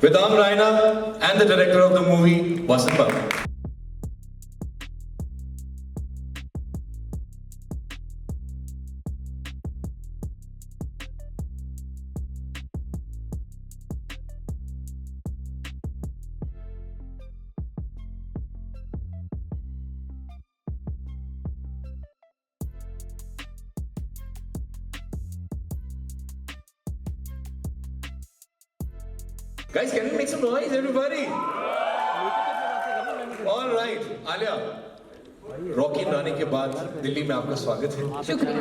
Vedam Raina and the director of the movie, Vasant Babu. Guys, can we make some noise, everybody? All right, Alia. Rocky बनाने के बाद दिल्ली में आपका स्वागत है। शुक्रिया।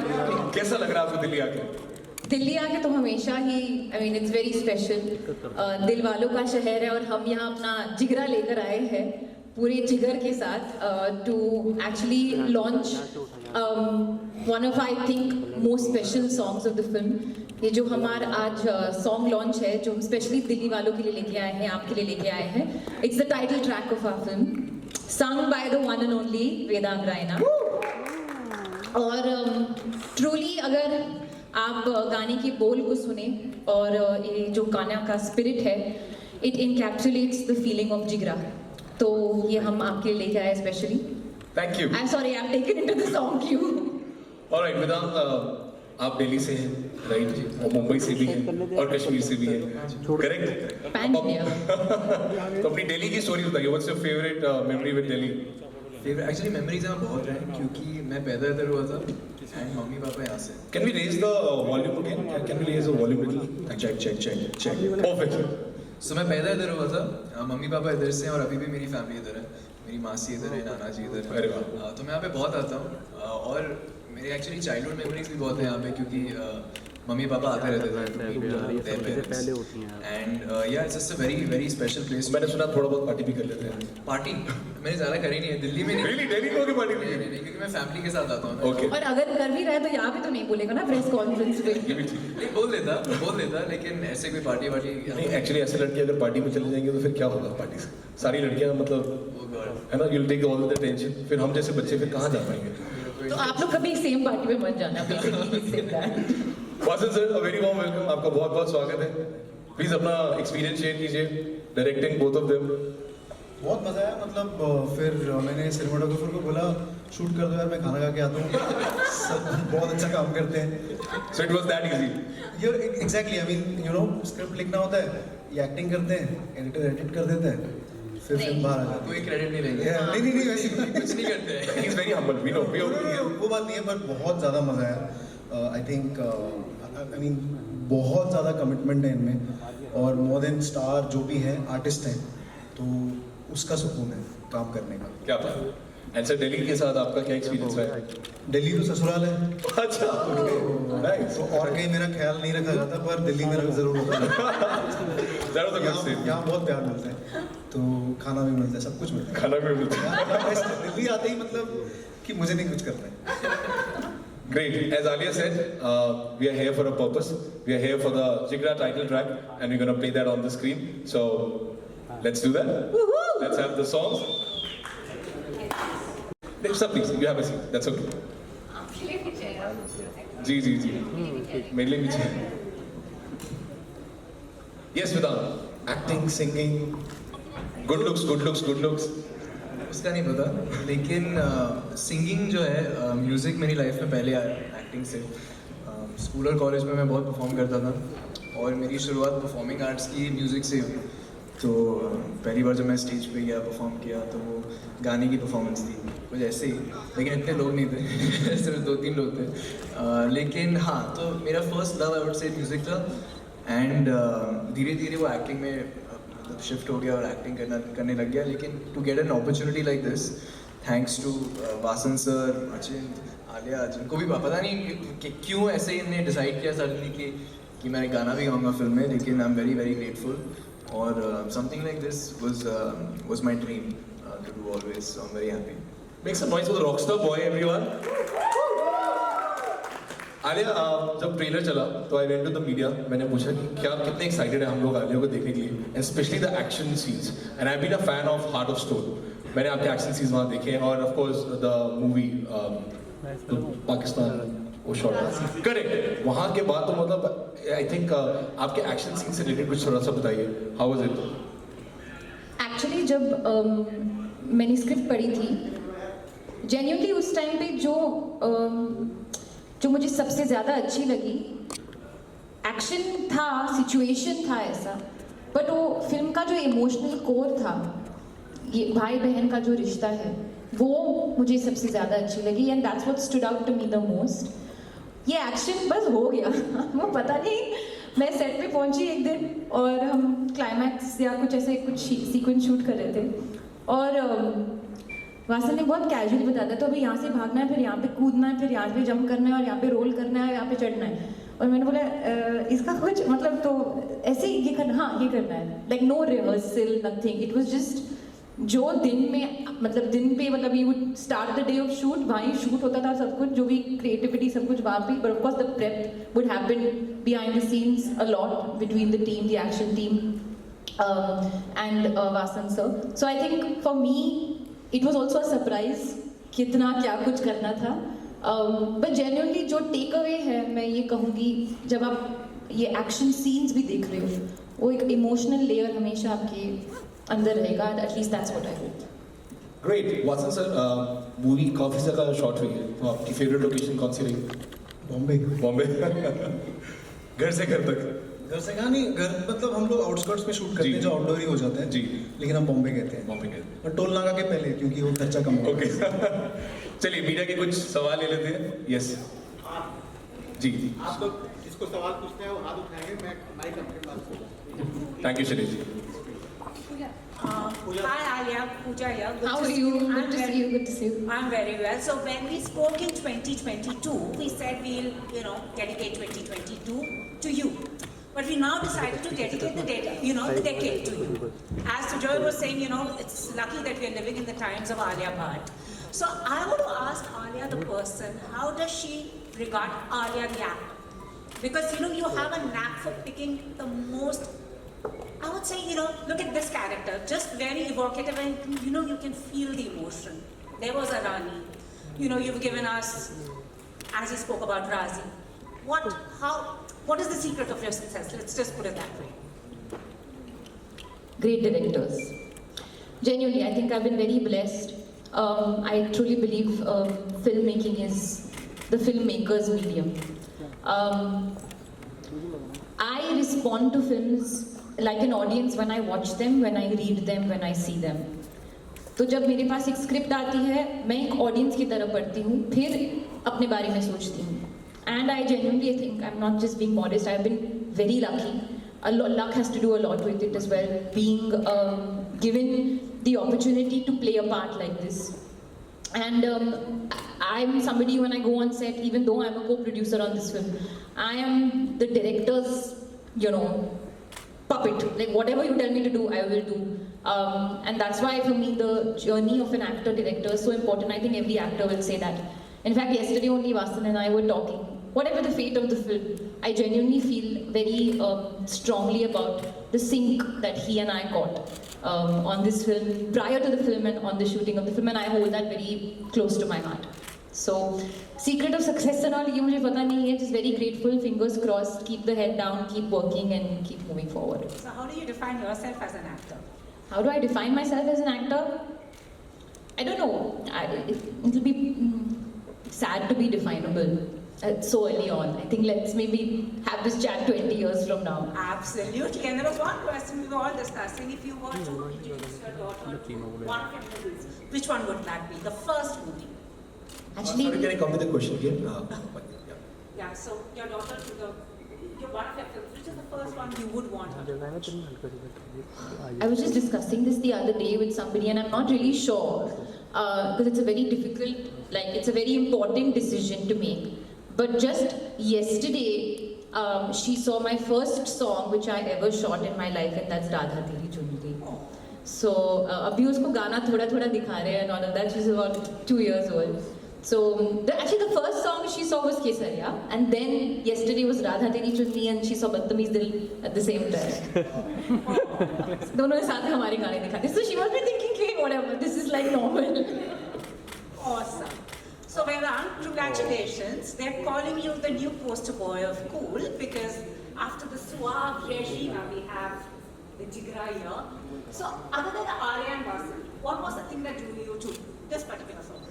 कैसा लग रहा है आपको दिल्ली आके? दिल्ली आके तो हमेशा ही इट्स वेरी स्पेशल। दिल वालों का शहर है और हम यहाँ अपना जिगरा लेकर आए हैं पूरे जिगर के साथ to actually launch one of I think most special songs of the film. ये जो हमारा आज सॉन्ग लॉन्च है जो हम स्पेशली दिल्ली वालों के लिए लेके आए हैं, आपके लिए लेके आए हैं। It's the title track of our film sung by the one and only Vedam Raina। और ट्रूली अगर आप गाने की बोल को सुने और ये जो गाना का स्पिरिट है, इट इनकैप्सुलेट्स द फीलिंग ऑफ जिगरा। तो ये हम आपके लिए लेके आए specially. Thank you. I'm sorry, I'm taken into the song queue। All right, Vedam, आप दिल्ली से हैं, राइट? और मुंबई से भी हैं और कश्मीर से भी हैं, करेक्ट? Pan India. तो अपनी दिल्ली की स्टोरी बताइए। What's your favorite memory with Delhi? Actually memories यहाँ बहुत हैं क्योंकि मैं पैदा इधर हुआ था एंड मम्मी पापा यहाँ से। Can we raise the volume again? Can we raise the volume little? Check. Perfect. सो मैं पैदा इधर हुआ था, मम्मी पापा इधर से हैं और अभी भी मेरी फैमिली इधर है। मेरी मासी इधर है, नाना जी इधर अरे है। वाह। तो मैं यहाँ पे बहुत आता हूँ और मेरे एक्चुअली चाइल्डहुड मेमोरीज भी बहुत है यहाँ पे क्योंकि मम्मी पापा आते रहते थे एंड या it's just a very very special place. मैंने सुना थोड़ा बहुत पार्टी भी कर लेते हैं। पार्टी मैंने ज़्यादा करी नहीं है दिल्ली में। Really? दिल्ली को की पार्टी नहीं, नहीं? क्योंकि मैं फैमिली के साथ आता हूँ। Okay. और अगर कर भी रहा है तो यहाँ पे तो नहीं बोलेगा ना प्रेस कॉन्फ्रेंस पे। नहीं बोल देता लेकिन ऐसे कोई पार्टी नहीं, एक्चुअली ऐसे लड़के अगर पार्टी में चले जाएंगे तो फिर क्या होगा पार्टी से? सारी लड़कियां मतलब है ना, you'll take all the attention। फिर हम जैसे बच्चे फिर कहाँ जा पाएंगे? तो आप लोग कभी सेम पार्टी में मत जाना basically. Vasan sir, a very warm welcome. आपका बहुत बहुत स्वागत है। प्लीज अपना एक्सपीरियंस शेयर कीजिए डायरेक्टिंग बोथ ऑफ देम। बहुत मज़ा आया। मतलब फिर मैंने सिनेमाटोग्राफर को बोला शूट कर दो यार, मैं खाना खा के आता हूँ। सब बहुत अच्छा काम करते हैं। So it was that easy. ये exactly, I mean you know, script लिखना होता है, ये एक्टिंग करते हैं, एडिटर एडिट कर देता है, फिर फिल्म बाहर आ जाती कोई क्रेडिट नहीं लेंगे। है। नहीं वैसे कुछ नहीं करते हैं। He is very humble, we know. वो बात नहीं है, पर बहुत ज़्यादा मज़ा आया। आई थिंक आई मीन बहुत ज़्यादा कमिटमेंट है इनमें और मोर देन स्टार जो भी है आर्टिस्ट हैं तो उसका सुकून है काम करने का। क्या बात। एंड सर, दिल्ली के साथ आपका क्या एक्सपीरियंस रहा है? दिल्ली तो ससुराल है। अच्छा, नाइस। तो और कहीं मेरा ख्याल नहीं रखा जाता, पर दिल्ली मेरा जरूर होता है। That was a good scene. यहाँ बहुत प्यार मिलता है, तो खाना भी मिलता है, सब कुछ मिलता है। खाना भी मिलता है। दिल्ली आते ही मतलब कि मुझे नहीं कुछ करना है। Great. As Alia said, we are here for a purpose. We are here for the Jigra title track, and we're going to play that on the screen. So, let's do that. Woohoo! Let's have the songs. Sir, please, you have a seat. That's okay. जी। मेरे लिए भी चाहिए। Yes, Vedam. Acting, singing, good looks. उसका नहीं पता लेकिन singing जो है म्यूज़िक मेरी लाइफ में पहले आया एक्टिंग से। स्कूल और कॉलेज में मैं बहुत परफॉर्म करता था और मेरी शुरुआत परफॉर्मिंग आर्ट्स की म्यूज़िक से हुई। तो पहली बार जब मैं स्टेज पे गया परफॉर्म किया तो वो गाने की परफॉर्मेंस थी कुछ ऐसे ही, लेकिन इतने लोग नहीं थे सिर्फ 2-3 लोग थे। लेकिन हाँ, तो मेरा first love I would say music था एंड धीरे धीरे वो एक्टिंग में शिफ्ट हो गया और एक्टिंग करने लग गया। लेकिन to get an opportunity like this, thanks to Vasan sir, Achint, Alia, जिनको भी पता नहीं कि क्यों ऐसे इन्हें डिसाइड किया सडनली कि मैं गाना भी गाऊंगा फिल्म में, लेकिन I am very very grateful. और something like this was my dream to do always, so I am very happy. Make some noise for the rockstar boy, everyone. Alia, जब ट्रेलर चला तो I went to the media. मैंने पूछा कि क्या कितने excited है हम लोग आलिया को देखने के लिए, and specially the action scenes. And I been a fan of Heart of Stone. मैंने आपके एक्शन सीन्स वहाँ देखे हैं और of course the movie Pakistan वो शॉट करेक्ट। वहाँ के बाद तो मतलब आई थिंक आपके एक्शन सीन से रिलेटेड कुछ थोड़ा सा बताइए, हाउ वाज इट? एक्चुअली जब मैंने स्क्रिप्ट पढ़ी थी, जेन्युइनली उस टाइम पे जो मुझे सबसे ज़्यादा अच्छी लगी, एक्शन था, सिचुएशन था ऐसा, बट वो फिल्म का जो इमोशनल कोर था, ये भाई बहन का जो रिश्ता है, वो मुझे सबसे ज़्यादा अच्छी लगी and that's what stood out to me the most. ये एक्शन बस हो गया वो पता नहीं, मैं सेट पे पहुंची एक दिन और हम क्लाइमैक्स या कुछ ऐसे कुछ सीक्वेंस शूट कर रहे थे और वासन ने बहुत कैजुअली बताया था, तो अभी यहाँ से भागना है, फिर यहाँ पे कूदना है, फिर यहाँ पे जंप करना है और यहाँ पे रोल करना है, यहाँ पे चढ़ना है। और मैंने बोला इसका कुछ मतलब तो ऐसे ही ये करना, हाँ ये करना है, like no rehearsal nothing, it was just जो दिन में मतलब you would start the day of shoot, वहीं शूट होता था सब कुछ, जो भी क्रिएटिविटी सब कुछ वहाँ पे, but of course the prep would happen behind the scenes a lot between the team, the action team and Vasan sir. So I think for me it was also a surprise कितना क्या कुछ करना था, but genuinely जो takeaway है मैं ये कहूँगी, जब आप ये एक्शन सीन्स भी देख रहे हो, वो एक इमोशनल लेयर हमेशा आपके अंदर रहेगा, at least that's what I hope. Great. Vasan sir, movie काफ़ी जगह शॉट हुई है, तो आपकी फेवरेट लोकेशन कौन सी रही? बॉम्बे। बॉम्बे घर से घर तक? घर से कहा नहीं, घर मतलब हम लोग आउटस्कर्ट्स में शूट करते जी। हैं जो आउटडोर ही हो जाते हैं जी। लेकिन हम बॉम्बे कहते हैं, बॉम्बे गए। और टोल नाका के पहले, क्योंकि वो खर्चा कम होगा। ओके चलिए मीडिया के कुछ सवाल ले लेते हैं। यस जी, आप लोग जिसको सवाल पूछते हैं वो हाथ उठाएंगे, मैं माइक अपने पास रखूंगा। Thank you Shailesh ji. Hi Alia, Pooja here. Good How to are see you? I'm Good to see you. Good to see you. I'm very well. So when we spoke in 2022, we said we'll, dedicate 2022 to you. But we now decided to dedicate the decade to you. As Sujoy was saying, it's lucky that we're living in the times of Alia Bhatt. So I want to ask Alia the person, how does she regard Alia the actor? Because, you have a knack for picking the most, I would say, look at this character, just very evocative and, you can feel the emotion. There was a Rani. You've given us, as you spoke about Razi. What is the secret of your success? Let's just put it that way. Great directors. Genuinely, I think I've been very blessed. I truly believe filmmaking is the filmmaker's medium. I respond to films like an audience when I watch them, when I read them, when I see them. तो जब मेरे पास एक script आती है, मैं एक audience की तरह पढ़ती हूँ, फिर अपने बारे में सोचती हूँ. And I genuinely think I'm not just being modest. I've been very lucky. Luck has to do a lot with it as well. Being given the opportunity to play a part like this. And I'm somebody, when I go on set, even though I'm a co-producer on this film, I am the director's, puppet. Like whatever you tell me to do, I will do. And that's why for me the journey of an actor-director is so important. I think every actor will say that. In fact, yesterday only Vasan and I were talking. Whatever the fate of the film, I genuinely feel very strongly about the sync that he and I got on this film, prior to the film and on the shooting of the film, and I hold that very close to my heart. So, secret of success and all, ये मुझे पता नहीं है. Just very grateful, fingers crossed, keep the head down, keep working and keep moving forward. So how do you define yourself as an actor? How do I define myself as an actor? I don't know. It'll be sad to be definable so early on. I think let's maybe have this chat 20 years from now. Absolutely. And there was one question we were all discussing. If you were to introduce your daughter to one of your movies, which one would that be? The first movie? Actually, Sorry, can I come with a question again? Yeah, so your daughter to your one of your films, which is the first one you would want her to watch? I was just discussing this the other day with somebody and I'm not really sure because it's a very difficult, it's a very important decision to make. But just yesterday, she saw my first song which I ever shot in my life, and that's Radha Teri Chunri. So, abhi usko gana thoda dikha rahe and all of that. She's about 2 years old. So, actually the first song she saw was Kesariya, and then yesterday was Radha Teri Chunri, and she saw Badtameez Dil at the same time. दोनों ने साथ हमारे गाने दिखाते. So she must be thinking, hey, whatever, this is like normal. Awesome. So Vedant, congratulations. They're calling you the new poster boy of cool because after the suave regime we have the Jigra here. So other than the Arya and Vasan, what was the thing that drew you to this particular song?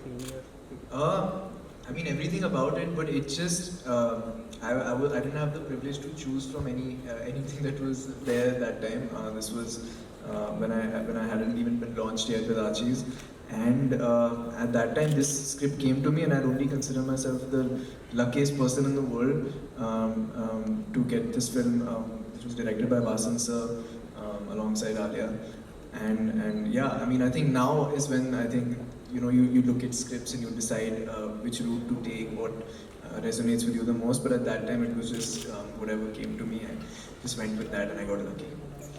I mean everything about it, but it just I didn't have the privilege to choose from anything that was there that time. This was when I hadn't even been launched yet with Archie's, and at that time this script came to me, and I'd only consider myself the luckiest person in the world to get this film, which was directed by Vasan sir alongside Alia, and yeah, I mean I think now is when I think. You know, you look at scripts and you decide which route to take, what resonates with you the most. But at that time, it was just whatever came to me. I just went with that, and I got lucky.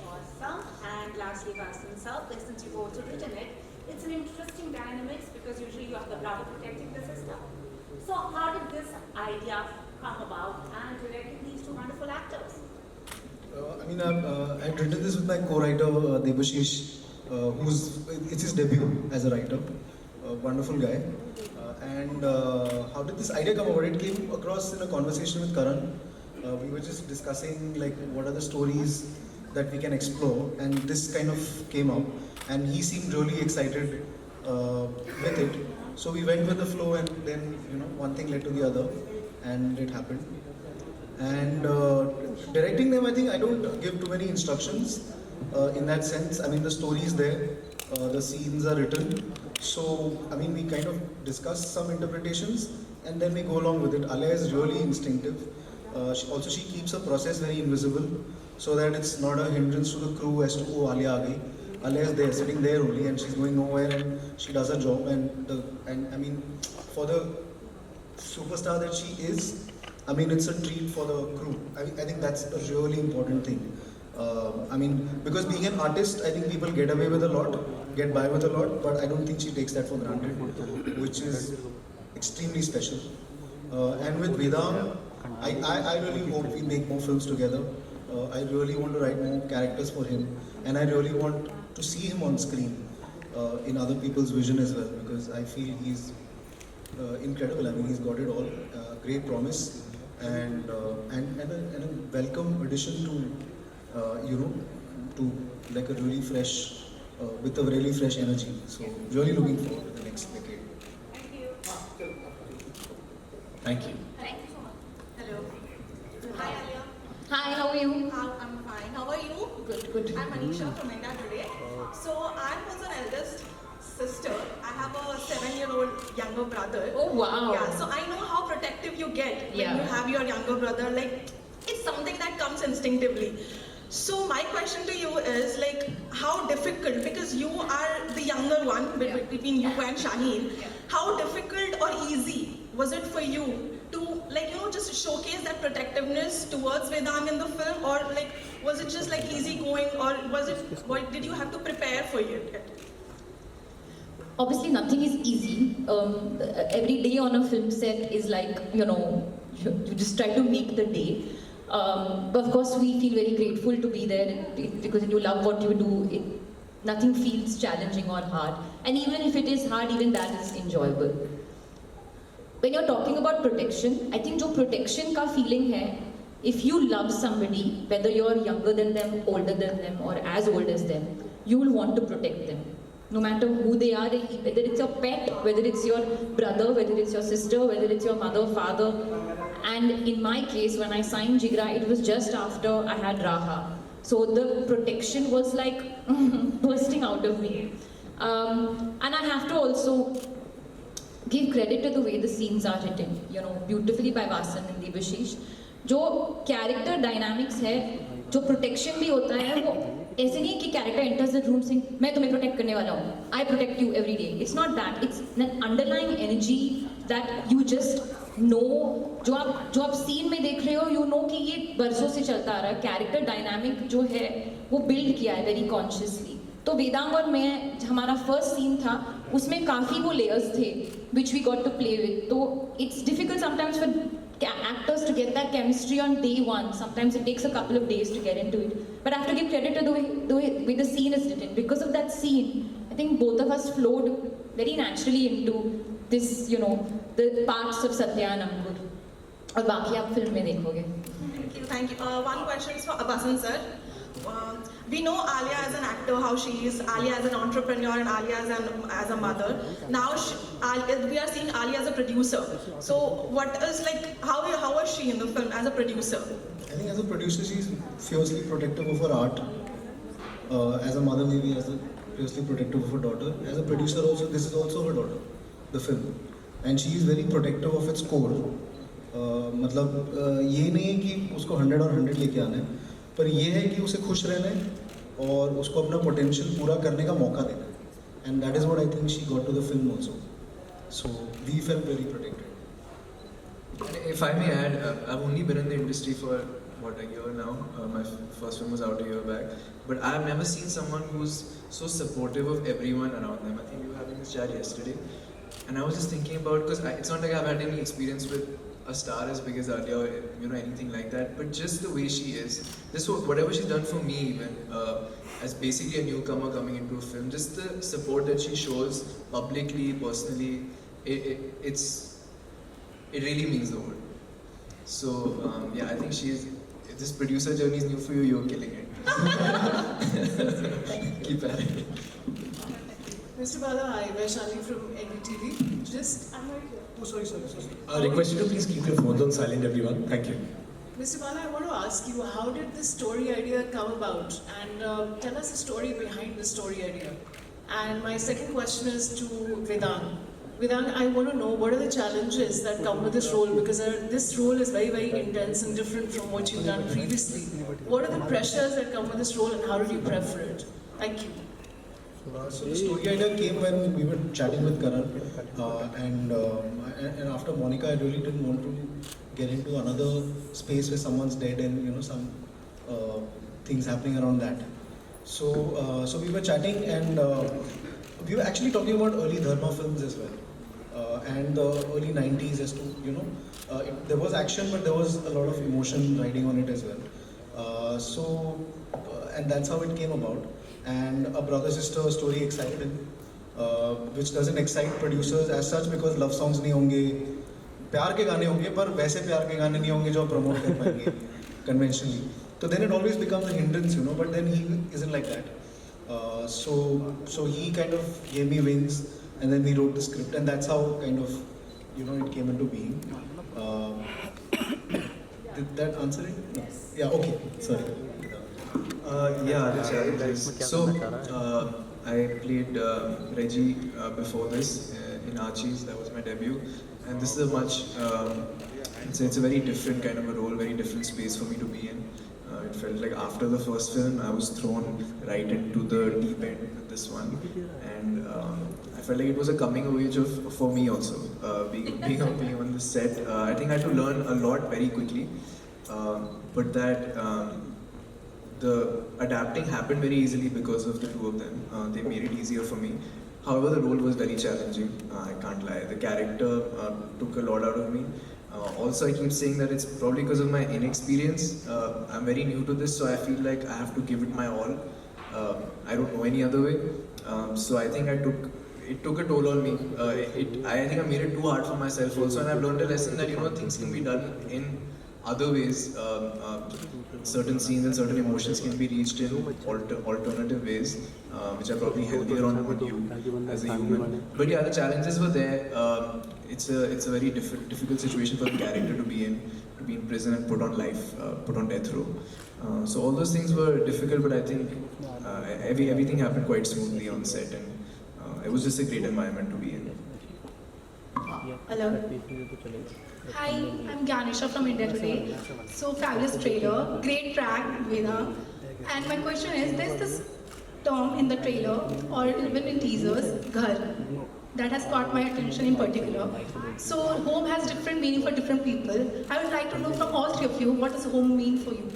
Awesome. And lastly, Vasan sir, since you've also written it, it's an interesting dynamics because usually you have the brother protecting the sister. So how did this idea come about and directing these two wonderful actors? I'd written this with my co-writer Debashish, it's his debut as a writer. A wonderful guy. How did this idea come about? It came across in a conversation with Karan. We were just discussing like what are the stories that we can explore, and this kind of came up. And he seemed really excited with it. So we went with the flow, and then one thing led to the other, and it happened. And directing them, I think I don't give too many instructions in that sense. I mean, the story is there, the scenes are written. So, I mean, we kind of discuss some interpretations and then we go along with it. Alia is really instinctive. She keeps her process very invisible so that it's not a hindrance to the crew as to, oh, Alia aa gayi. Alia is there, sitting there only, and she's going nowhere, and she does her job. And I mean, for the superstar that she is, I mean, it's a treat for the crew. I think that's a really important thing. I mean, because being an artist, I think people get away with a lot, get by with a lot, but I don't think she takes that for granted, which is extremely special. And with Vedam, I really hope we make more films together. I really want to write more characters for him, and I really want to see him on screen in other people's vision as well, because I feel he's incredible. I mean, he's got it all. Great promise, and a welcome addition to to like a really fresh, with a really fresh energy. So really looking forward to the next decade. Thank you. Thank you. Thank you so much. Hello. Hi, Alia. Hi, how are you? I'm fine. How are you? Good. I'm Anisha from India Today. So I'm also an eldest sister. I have a 7-year-old younger brother. Oh, wow. Yeah, so I know how protective you get when Yeah. you have your younger brother. Like, it's something that comes instinctively. So my question to you is like, how difficult, because you are the younger one between you and Shaheen, how difficult or easy was it for you to just showcase that protectiveness towards Vedam in the film, or like, was it just like easy going, or did you have to prepare for it? Obviously, nothing is easy. Every day on a film set is like, you just try to make the day. But of course, we feel very grateful to be there because when you love what you do, nothing feels challenging or hard. And even if it is hard, even that is enjoyable. When you're talking about protection, I think जो protection का feeling है, if you love somebody, whether you're younger than them, older than them, or as old as them, you will want to protect them. No matter who they are, whether it's your pet, whether it's your brother, whether it's your sister, whether it's your mother, father. And in my case, when I signed Jigra, it was just after I had Raha. So the protection was like bursting out of me. And I have to also give credit to the way the scenes are written, beautifully by Vasan and Debashish. जो character dynamics है, जो protection भी होता है, वो ऐसे नहीं कि character enters the room saying, मैं तुम्हें protect करने वाला हूँ, I protect you every day. It's not that. It's an underlying energy that you just know. जो आप scene में देख रहे हो, you know कि ये बरसों से चलता आ रहा है. Character dynamic जो है, वो build किया है very consciously. तो वेदांग और मैं, हमारा first scene था, उसमें काफी वो layers थे, which we got to play with. तो it's difficult sometimes for actors to get that chemistry on day one. Sometimes it takes a couple of days to get into it. But I have to give credit to the way the scene is written. Because of that scene, I think both of us flowed very naturally into this, you know, the parts of Satya and Ankur. और बाकी आप film में देखोगे. Thank you, thank you. One question is for Basan sir. We know Alia as an actor, how she is, Alia as an entrepreneur, and Alia as a mother. Now we are seeing Alia as a producer. So what is like, how is she in the film as a producer? I think as a producer, she's fiercely protective of her art. As a mother, maybe fiercely protective of her daughter. As a producer, also this is also her daughter, the film, and she is very protective of its core. मतलब ये नहीं है कि उसको 100 और 100 लेके आना है, पर ये है कि उसे खुश रहना है और उसको अपना पोटेंशियल पूरा करने का मौका देना है. And that is what I think she got to the film also. So we felt very protected. And if I may add, I've only been in the industry for what, a year now. My first film was out a year back, but I've never seen someone who's so supportive of everyone around them. I think we were having this chat yesterday, and I was just thinking about, because it's not like I've had any experience with a star as big as Alia or anything like that, but just the way she is, this whatever she's done for me even, as basically a newcomer coming into a film, just the support that she shows publicly, personally, it really means the world. So yeah, I think if this producer journey is new for you, you're killing it. Keep at it. Mr. Bala, hi, Vaishali from NDTV. Just, I'm right here. Oh, sorry. Request you to please keep your phones on silent, everyone. Thank you. Mr. Bala, I want to ask you, how did this story idea come about? And tell us the story behind the story idea. And my second question is to Vedant. Vedant, I want to know what are the challenges that come with this role, because this role is very, very intense and different from what you've done previously. What are the pressures that come with this role and how did you prep for it? Thank you. So the story idea came when we were chatting with Karan, and after Monica, I really didn't want to get into another space where someone's dead and some things happening around that. So we were chatting, and we were actually talking about early Dharma films as well, and the early 90s as to there was action, but there was a lot of emotion riding on it as well. And that's how it came about. And a brother-sister story excited him, which doesn't excite producers as such, because love songs नहीं होंगे, प्यार के गाने होंगे, पर वैसे प्यार के गाने नहीं होंगे जो promote कर पाएंगे conventionally. So then it always becomes a hindrance, but then he isn't like that. So he kind of gave me wings, and then we wrote the script, and that's how kind of it came into being. Did that answer it? No. Yeah. Okay. Sorry. Yeah, the challenges. So, I played Reggie before this in Archie's. That was my debut, and this is a much. It's a very different kind of a role, very different space for me to be in. It felt like after the first film, I was thrown right into the deep end with this one, and I felt like it was a coming of age for me also. Being on the set, I think I had to learn a lot very quickly, but that. The adapting happened very easily because of the two of them. They made it easier for me. However, the role was very challenging. I can't lie. The character took a lot out of me. Also, I keep saying that it's probably because of my inexperience. I'm very new to this, so I feel like I have to give it my all. I don't know any other way. So I think it took a toll on me. I think I made it too hard for myself also, and I've learned a lesson that things can be done in other ways. Certain scenes and certain emotions can be reached in alternative ways, which are probably healthier on you as a human. But yeah, the challenges were there. It's a very difficult situation for the character to be in prison and put on death row. So all those things were difficult, but I think everything happened quite smoothly on set, and it was just a great environment to be in. Hello. Hi, I'm Gyanisha from India Today. So fabulous trailer, great track, Veda. And my question is, there's this term in the trailer or even in teasers, ghar, that has caught my attention in particular. So home has different meaning for different people. I would like to know from all three of you, what does home mean for you?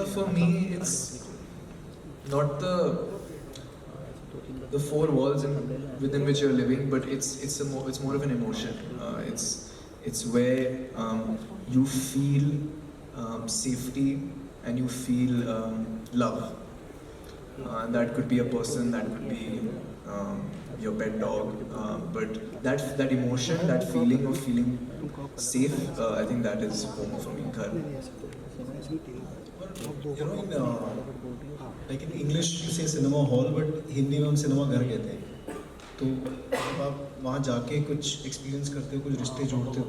For me, it's not the four walls within which you're living, but it's more of an emotion. It's where you feel safety and you feel love. and that could be a person, that could be your pet dog, but that emotion, that feeling of feeling safe, I think that is home for me. Ghar. You know, like in English you say cinema hall, but Hindi में हम cinema घर कहते हैं. तो जब आप वहाँ जाके कुछ एक्सपीरियंस करते हो, कुछ रिश्ते जोड़ते हो,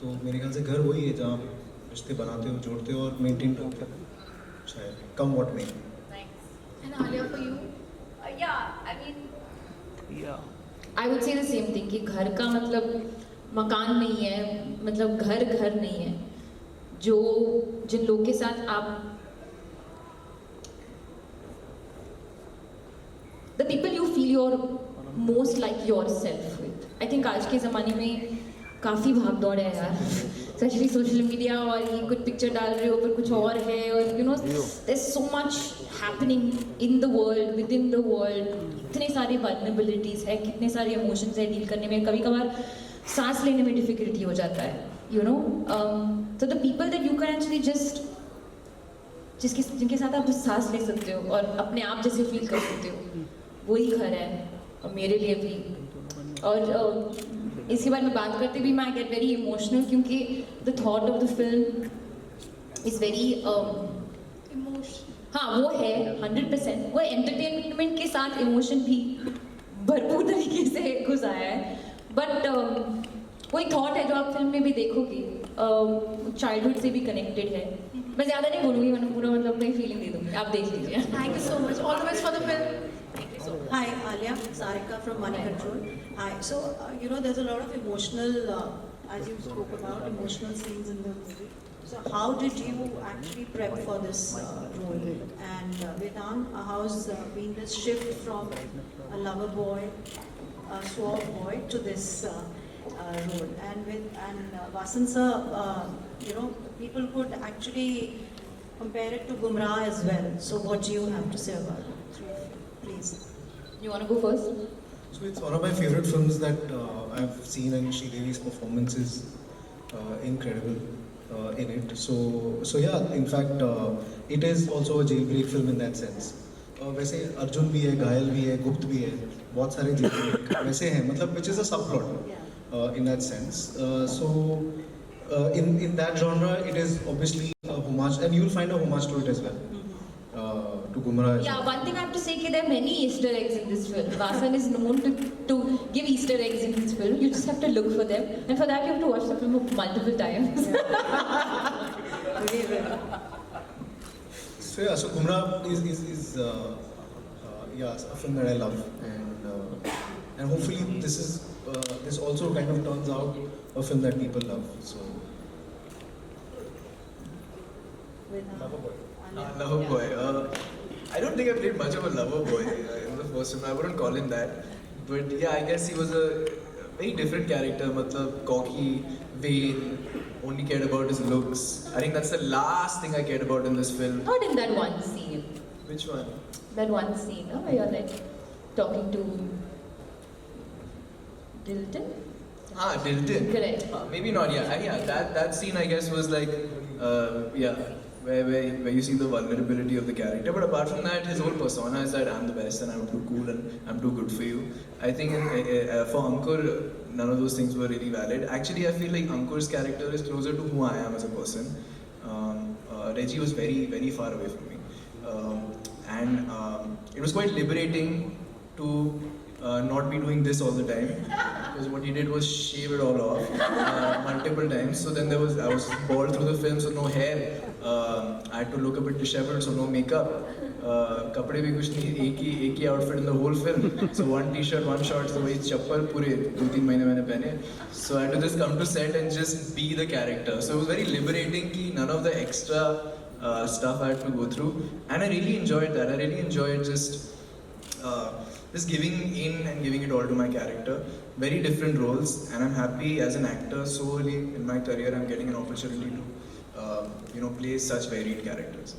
तो मेरे ख्याल से घर वही है जहाँ आप रिश्ते बनाते हो, जोड़ते हो और मेंटेन करते हो. शायद कम व्हाट में. And Alia, for you? Yeah, I mean, I would say the same thing कि घर का मतलब मकान नहीं है, मतलब घर नहीं है. जो जिन लोगों के साथ आप the people you feel you're most like yourself with. I think आज के ज़माने में काफ़ी भाग दौड़ है यार, स्पेशली सोशल मीडिया, और ये कुछ पिक्चर डाल रहे हो फिर कुछ और है, और you know there's so much happening in the world, within the world. इतने सारे vulnerabilities है, कितने सारे emotions है डील करने में, कभी कभार सांस लेने में डिफिकल्टी हो जाता है, you know. So the people that you can actually just जिनके साथ आप सांस ले सकते हो और अपने आप जैसे फील कर सकते हो, वही घर है. और मेरे लिए भी, और इसके बारे में बात करते भी मैं गेट वेरी इमोशनल, क्योंकि the thought of the film is very हाँ वो है 100%. वो एंटरटेनमेंट के साथ इमोशन भी भरपूर तरीके से घुसाया है, बट कोई थॉट है जो आप फिल्म में भी देखोगे, चाइल्डहुड से भी कनेक्टेड है. मैं ज़्यादा नहीं बोलूँगी, मैंने पूरा मतलब अपनी फीलिंग दे दूँगी, आप देख लीजिए. Thank you so much. All the best for the film. Hi, Alia, Sarika from Money Control. Hi. So, you know, there's a lot of emotional, as you spoke about, emotional scenes in the movie. So, how did you actually prep for this role? And Vedant, how's been this shift from a lover boy, a suave boy, to this role? And Vasan sir, you know, people could actually compare it to Gumrah as well. So, what do you have to say about it? Please. You want to go first? So it's one of my favorite films that I've seen, and Sridevi's performance is incredible in it. So yeah, in fact, it is also a jailbreak film in that sense. वैसे अर्जुन भी है, घायल भी है, गुप्त भी है, बहुत सारे jailbreak वैसे हैं, मतलब which is a subplot in that sense. So in that genre, it is obviously a homage, and you'll find a homage to it as well. To Gumrah. Yeah, one thing I have to say that there are many Easter eggs in this film. Vasan is known to give Easter eggs in this film. You just have to look for them, and for that you have to watch the film multiple times. So yeah, so Gumrah is yeah, a film that I love, and hopefully this also kind of turns out a film that people love. So. Lover boy. I don't think I played much of a lover boy in the first film. I wouldn't call him that. But yeah, I guess he was a very different character. Matlab, cocky, vain, only cared about his looks. I think that's the last thing I cared about in this film. Not in that one scene. Which one? That one scene, where you're like talking to Dilton. Dilton. Correct. Maybe not. Yeah. That scene I guess was like yeah. Where you see the vulnerability of the character, but apart from that, his whole persona is that I'm the best and I'm too cool and I'm too good for you. I think for Ankur, none of those things were really valid. Actually, I feel like Ankur's character is closer to who I am as a person. Reggie was very, very far away from me, and it was quite liberating to not be doing this all the time, because what he did was shave it all off multiple times. So then I was bald through the film, so no hair. I had to look a bit disheveled, so no makeup. Kapde bhi kuch nahi, एक ही outfit in the whole film. So one t-shirt, one shorts, so वही चप्पल पूरे 2-3 महीने मैंने पहने. So I had to just come to set and just be the character. So it was very liberating कि none of the extra stuff I had to go through, and I really enjoyed that. I really enjoyed just giving in and giving it all to my character. Very different roles, and I'm happy as an actor so early in my career I'm getting an opportunity to play such varied characters.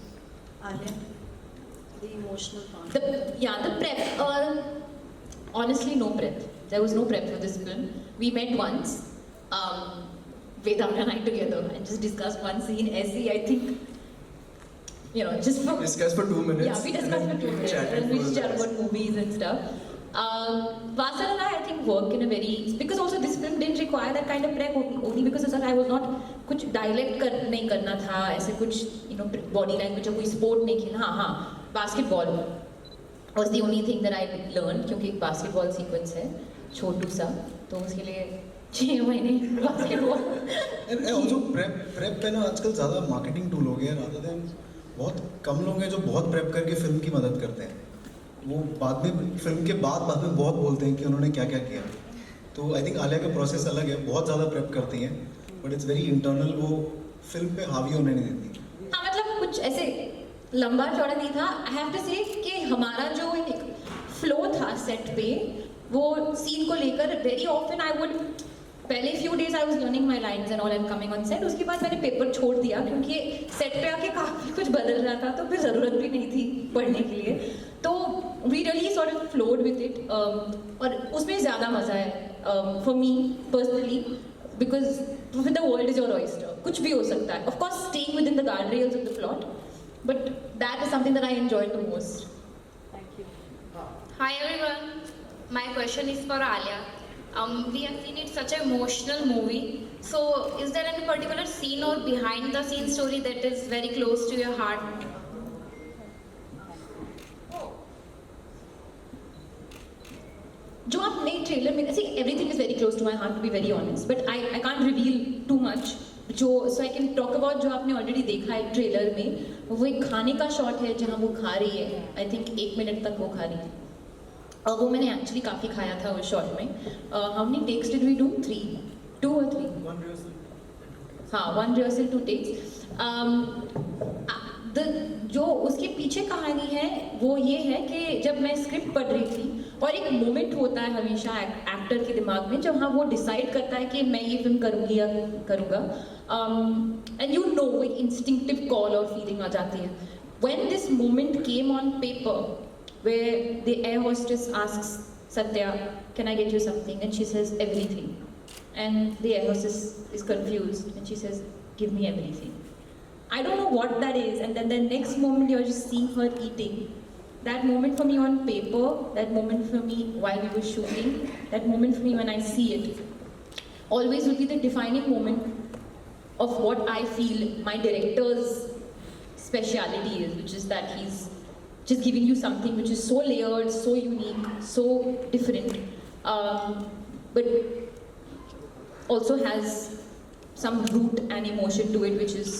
Alia, the emotional part. The prep. Honestly, no prep. There was no prep for this film. We met once, Vedant and I together, and just discussed one scene. I think, just for Discuss for 2 minutes. Yeah, we discussed for 2 minutes Chatted and we for the chat rest. about movies and stuff. Vasan and I think work in a very, because also this film didn't require that kind of prep only because I was not कुछ dialect नहीं करना था, ऐसे कुछ body language कोई sport नहीं खेलना. हाँ, basketball was the only thing that I learned क्योंकि एक basketball sequence है छोटू सा, तो उसके लिए 6 महीने basketball. And also prep पे ना आजकल ज़्यादा मार्केटिंग टूल हो गया है rather than बहुत कम लोग हैं जो बहुत प्रेप करके फिल्म की मदद करते हैं. वो बाद में फिल्म के बाद में बहुत बोलते हैं कि उन्होंने क्या क्या किया. तो आई थिंक आलिया का प्रोसेस अलग है, बहुत ज़्यादा प्रेप करती हैं बट इट्स वेरी इंटरनल, वो फिल्म पे हावी होने नहीं देती. हाँ मतलब कुछ ऐसे लंबा चौड़ा नहीं था. आई हैव टू से कि हमारा जो एक फ्लो था सेट पे, वो सीन को लेकर वेरी ऑफन आई वुड पहले few days I was learning my lines and all and coming on set. उसके बाद मैंने पेपर छोड़ दिया क्योंकि सेट पे आके काफ़ी कुछ बदल रहा था, तो फिर ज़रूरत भी नहीं थी पढ़ने के लिए. तो we really sort of flowed with it और उसमें ज़्यादा मज़ा है for me personally because the world is your oyster. कुछ भी हो सकता है, of course staying within the guardrails of the plot, but that is something that I enjoyed the most. Hi everyone, my question is for Alia. We have seen it such an emotional movie. So, is there any particular scene or behind the scene story that is very close to your heart? जो आप नई trailer में see everything is very close to my heart to be very honest, but I can't reveal too much. जो so I can talk about जो आपने already देखा है trailer में, वो एक खाने का शॉट है जहाँ वो खा रही है. आई थिंक 1 मिनट तक वो खा रही है और वो मैंने एक्चुअली काफ़ी खाया था उस शॉट में. How many takes did we do? 2 or 3? 1 rehearsal. हाँ, 1 rehearsal 2 takes. जो उसके पीछे कहानी है वो ये है कि जब मैं स्क्रिप्ट पढ़ रही थी और एक मोमेंट होता है हमेशा एक्टर के दिमाग में जहाँ वो डिसाइड करता है कि मैं ये फिल्म करूँगी या करूँगा, एंड यू नो वो एक इंस्टिंक्टिव कॉल और फीलिंग आ जाती है. When this moment came on paper where the air hostess asks Satya, can I get you something? And she says, everything. And the air hostess is confused and she says, give me everything. I don't know what that is. And then the next moment you're just seeing her eating. That moment for me on paper, that moment for me while we were shooting, that moment for me when I see it, always will be the defining moment of what I feel my director's speciality is, which is that he's just giving you something which is so layered, so unique, so different, but also has some root and emotion to it, which is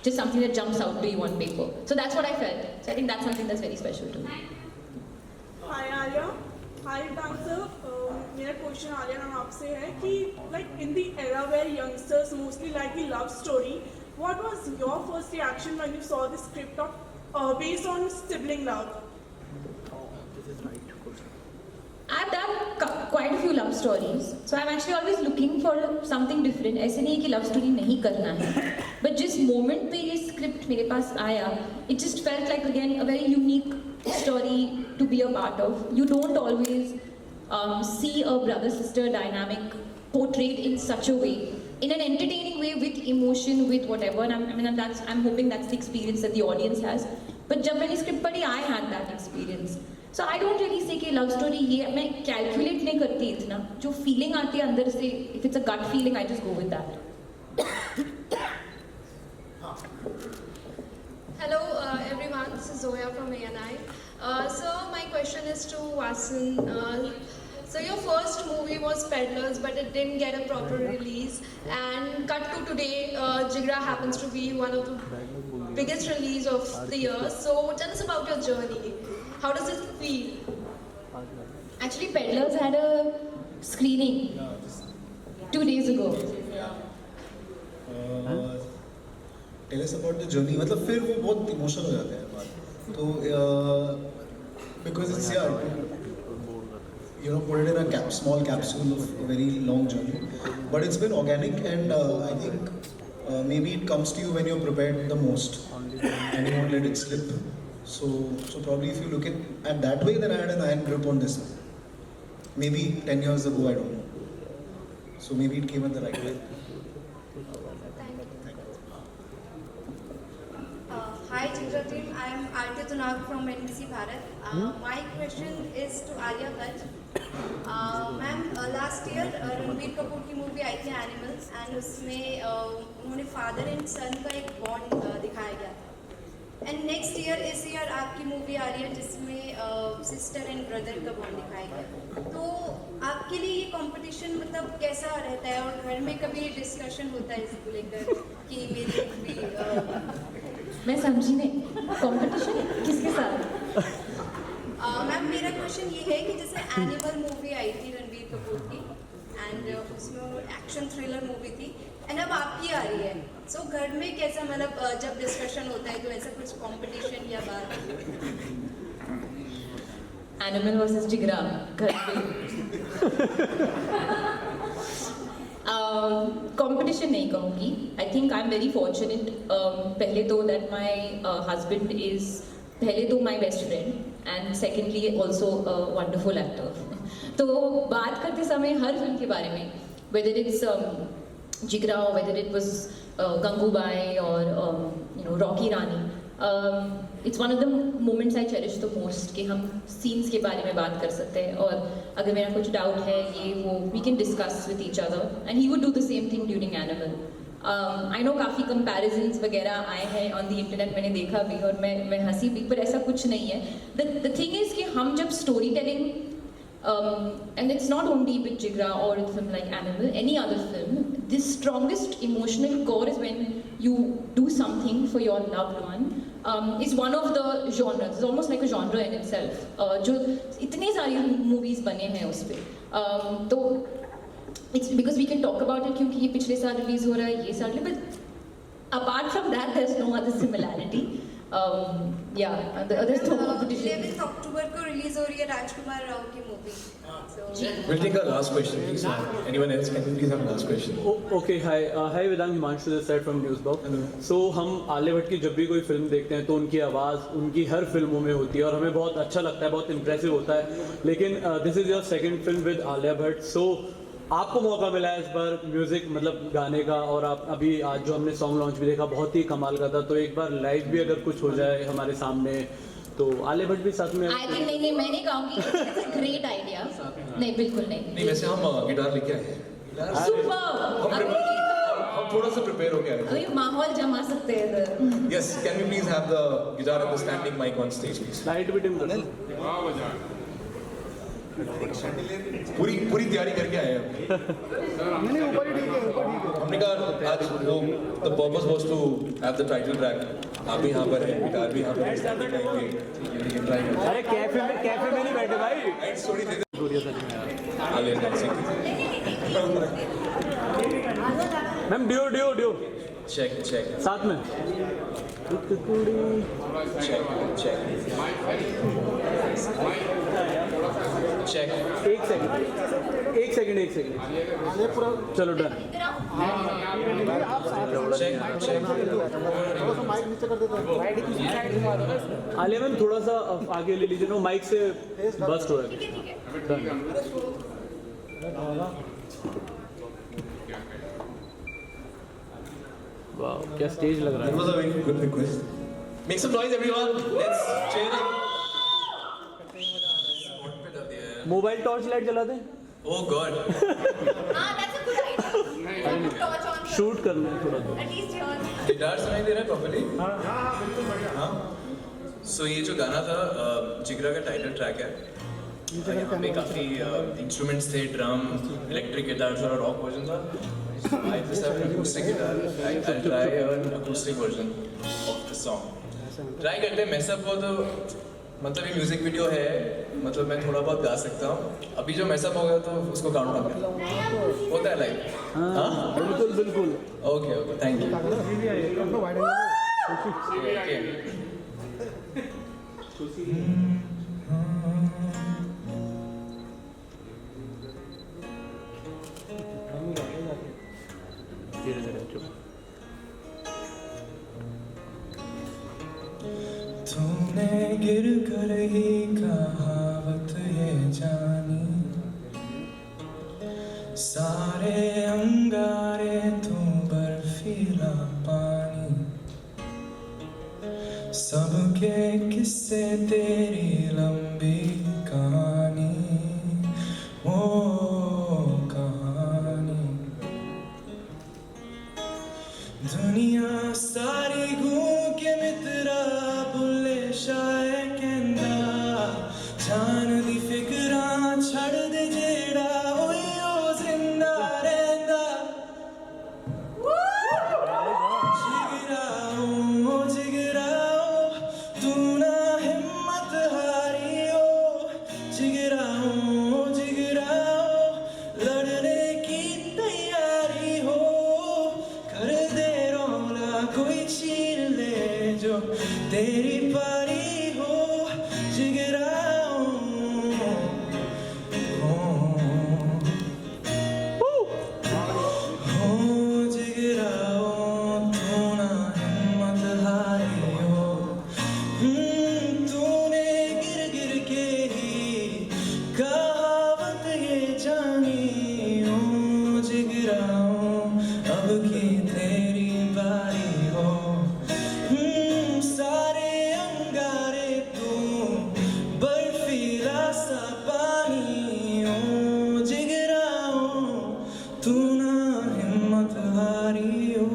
just something that jumps out to you on paper. So that's what I felt. So I think that's something that's very special to me. Hi Alia, hi dancer. मेरा question Alia ma'am आपसे है कि like in the era where youngsters mostly like the love story, what was your first reaction when you saw the script of based on sibling love? I've done quite a few love stories, so I'm actually always looking for something different. ऐसे नहीं है कि love story नहीं करना है, but जिस moment पे ये script मेरे पास आया, it just felt like again a very unique story to be a part of. You don't always see a brother-sister dynamic portrayed in such a way, in an entertaining way, with emotion, with whatever. And I'm hoping that's the experience that the audience has. But जब मैंने script पढ़ी, I had that experience. So I don't really say कि love story ये मैं calculate नहीं करती इतना. जो feeling आती है अंदर से, if it's a gut feeling, I just go with that. Hello everyone, this is Zoya from ANI. So my question is to Vasan. So your first movie was Peddlers, but it didn't get a proper release. And cut to today, Jigra happens to be one of the biggest release of the year. So tell us about your journey. How does it feel? Actually, Peddlers had a screening 2 days ago. Tell us about the journey. मतलब फिर वो बहुत emotional हो जाते हैं बात. तो because it's put it in a small capsule of a very long journey, but it's been organic, and I think maybe it comes to you when you're prepared the most and you won't let it slip. So probably if you look at that way, then I had an iron grip on this maybe 10 years ago, I don't know. So maybe it came at the right time. Hi passenger team. I am Aarti Tunag from NBC Bharat. My question is to Alia Bhatt. Ma'am last year Ranbir Kapoor की movie आई थी animals and उसमें उन्होंने father and सन का एक bond दिखाया गया था and next year इस ईयर आपकी मूवी आ रही है जिसमें सिस्टर एंड ब्रदर का बॉन्ड दिखाया गया तो आपके लिए ये कंपटीशन मतलब कैसा रहता है और घर में कभी डिस्कशन होता है इसको लेकर कि मेरी मूवी मैं समझी नहीं कंपटीशन किसके साथ? मैम मेरा क्वेश्चन ये है कि जैसे एनिमल मूवी आई थी रणबीर कपूर की एंड उसमें एक्शन थ्रिलर मूवी थी एंड अब आपकी आ रही है सो घर में कैसा मतलब जब डिस्कशन होता है तो ऐसा कुछ कंपटीशन या बात? एनिमल वर्सेस जिगरा घर पे कंपटीशन नहीं कहूँगी. I think I am very fortunate. पहले तो दैट माई हस्बैंड इज पहले तो my best friend and secondly also wonderful actor. तो बात करते समय हर फिल्म के बारे में वेदर इट्स जिगरा और वेदर इट वॉज गंगूबाई और Rocky Rani, it's one of the moments I cherish the most कि हम सीन्स के बारे में बात कर सकते हैं और अगर मेरा कुछ डाउट है ये वो we can discuss with each other and he would do the same thing during Animal. I know काफ़ी कंपैरिजन्स वगैरह आए हैं ऑन द इंटरनेट, मैंने देखा भी और मैं हंसी भी, पर ऐसा कुछ नहीं है. द थिंग इज़ कि हम जब story telling and it's not only with Jigra or a film like Animal, any other film, the strongest emotional core is when you do something for your loved one. It's one of the genres, it's almost like a genre in itself. जो इतने सारी movies बने हैं उस पे, तो it's because we can talk about it क्योंकि ये पिछले साल रिलीज हो रहा है, ये साल, but apart from that there's no other similarity. Yeah, there's no competition. 11th October को रिलीज हो रही है राजकुमार राव की movie. We'll take our last question, please. Anyone else? Can we please have a last question? Okay, hi Vedant, Himanshu this side from Newsbox. So हम आलिया भट्ट की जब भी कोई फिल्म देखते हैं तो उनकी आवाज़ उनकी हर फिल्मों में होती है और हमें बहुत अच्छा लगता है, बहुत इम्प्रेसिव होता है. लेकिन this is your second film with Alia Bhatt, so आपको मौका मिला है इस बार म्यूज़िक मतलब गाने का और आप अभी आज जो हमने सॉन्ग लॉन्च भी देखा बहुत ही कमाल का था, तो एक बार लाइव भी अगर कुछ हो जाए हमारे सामने तो आलिया भट्ट भी साथ में. आई थिंक नहीं मैं नहीं कहूँगी ग्रेट आइडिया. नहीं बिल्कुल नहीं. वैसे हम गिटार लेके आए हैं. हम थोड़ा सा प्रिपेयर हो गया है. ये माहौल जमा सकते हैं इधर. Yes, can we please have the guitar and the standing mic on stage, please? Light भी डिम कर. पूरी तैयारी करके आए हैं. हमने कहा आज वो the purpose was to have the title track. आप भी यहाँ पर हैं, गिटार भी यहाँ पर हैं. अरे कैफे में नहीं बैठे भाई. थोड़ी देर मैम ड्यू चेक साथ में चेक. एक सेकंड चलो डन. आलिया मैम थोड़ा सा आगे ले लीजिए ना, माइक से बस्ट हो रहा है. वाह क्या स्टेज लग रहा That was a very good request. Make some noise, everyone. Let's cheer up. Mobile torch light जला दें. Oh God. That's a good idea. Torch on. Shoot करना है थोड़ा. At least yours. गिटार सुनाई दे रहा है प्रॉपर्ली? हाँ बिल्कुल बढ़िया. सो ये जो गाना था जिगरा का टाइटल ट्रैक है. यहाँ पे काफ़ी इंस्ट्रूमेंट्स थे, ड्रम, इलेक्ट्रिक गिटार और रॉक वर्जन था. I just have an acoustic guitar. I'll try an acoustic version of the song. Try करते हैं मैसअप हो तो मतलब ये म्यूजिक वीडियो है, मतलब मैं थोड़ा बहुत गा सकता हूँ. अभी जो मैसअप हो गया तो उसको काउंट डाउन करना होता है लाइक. हाँ बिल्कुल. Okay thank you. तूने गिर कर ही कहावत ये जानी, सारे अंगारे तू बर्फीला पानी, सबके किस्से तेरी लंबी कहानी, ओ कहानी। दुनिया सारी घूम के मित्रा बुले शाये कहंदा, जान दी फिकरां छड़ दे जेड़ा ओए ओ जिंदा रहंदा। जिगराओ तू ना हिम्मत हारियो, जिगराओ लड़ने की तैयारी हो, कर दे रौला कोई छीन ले जो तेरी पारी हो, जिगराओ हो जिगराओ तू ना हिम्मत हारियो। तूने गिर गिर के ही कहावत ये जानी, ओ जिगराओ अब की तेरी बारी हो। सारे अंगारे तू बर्फीला सा पानी, ओ जिगराओ तू ना हिम्मत हारियो।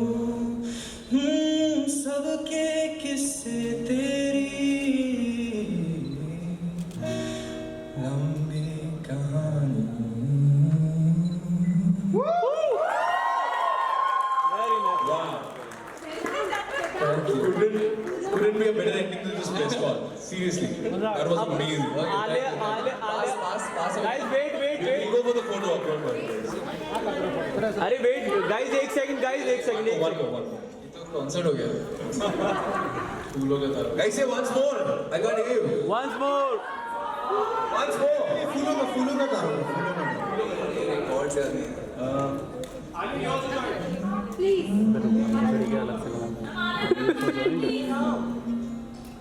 सबके किस्से तेरी लंबी कहानी। Couldn't be a better ending to this press call. Seriously, that was amazing. Guys, wait. We'll go for the photo op. Don't worry. अरे wait, guys, एक second. One more. कॉन्सर्ट हो गया फूलों का था। Guys, say once more. I got you. Once more. फूलों का काम रिकॉर्ड से आने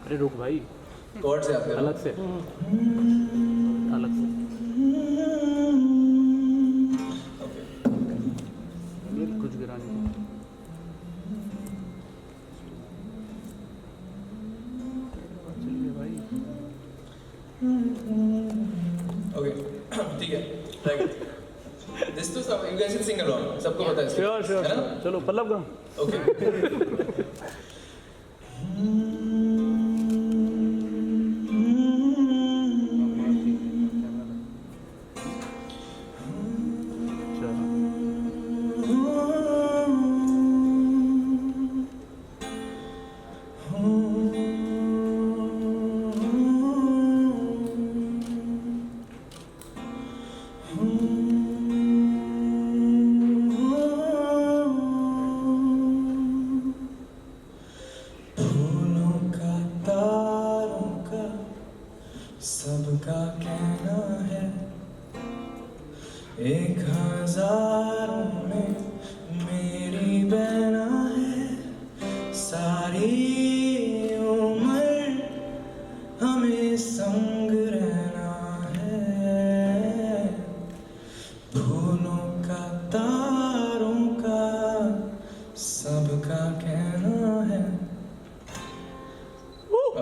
अरे रुक भाई, कॉर्ड से आते अलग से कुछ गिराने चलिए भाई। ओके ठीक है, राइट। दिस तो सब you guys can sing along, सबको पता है श्योर है ना? चलो पल्लव गा। ओके सबका कहना है, 1000 में मेरी बहना है, सारी उम्र हमें संग रहना है। फूलों का तारों का सबका कहना है।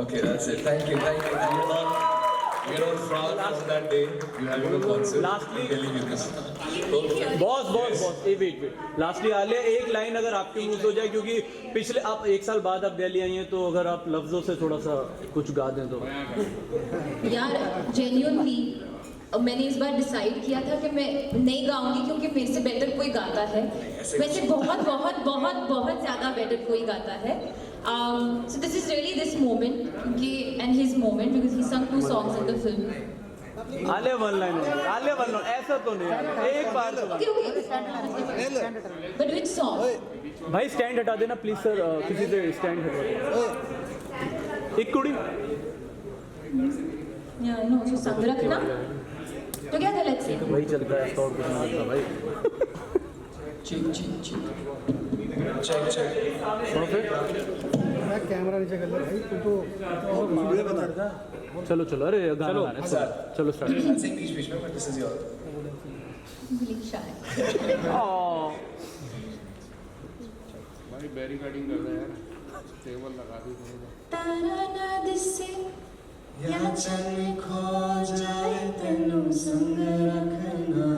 Okay, that's it. Thank you. We're all proud of that day. You having a concert. Lastly, telling you this. Boss wait. Lastly Alia, एक लाइन अगर आपके मुंह से हो जाए, क्योंकि पिछले आप 1 साल बाद आप दिल्ली आई हैं, तो अगर आप लफ्जों से थोड़ा सा कुछ गा दें तो। यार जेन्युइनली मैंने इस बार डिसाइड किया था कि मैं नहीं गाऊंगी, क्योंकि मेरे से बेटर कोई गाता है। वैसे बहुत ज़्यादा बेटर कोई गाता है। So this is really this moment, क्योंकि and his moment because he sung 2 songs in the film. Alia one line ऐसा तो नहीं, एक बार तो But which song? भाई स्टैंड हटा देना प्लीज सर, किसी से स्टैंड हटा देना। एक कुड़ी Yeah, I know. So संग रखना तो क्या गलत से? वही चलता है तो और कुछ नहीं होता भाई। चेक मैं कैमरा नीचे कर ले भाई, तू तो वीडियो बना रहा। चलो अरे गाना चलो स्टार्ट। बीच में but this is your Really shy. भाई बैरिकेडिंग कर रहा है यार, टेबल लगा दी। तारा ना दिसे या चन खो जाए तेनू संग रखना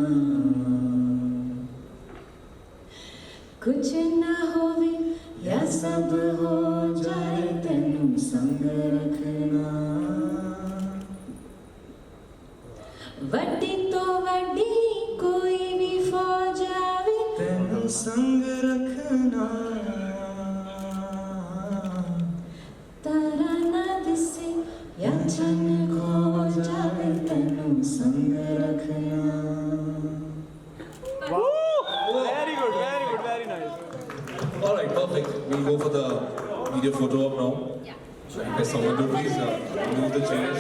कुछ ना होवे या सब हो जाए तेनू संग रखना वड्डी तो वड्डी कोई भी फौज आवे तेनू संग रखना तारा ना दिसे या चन खो जावे तेनू संग रखना Very good, very nice. All right, perfect. We'll go for the video photo op now. So, request someone to please move the chairs.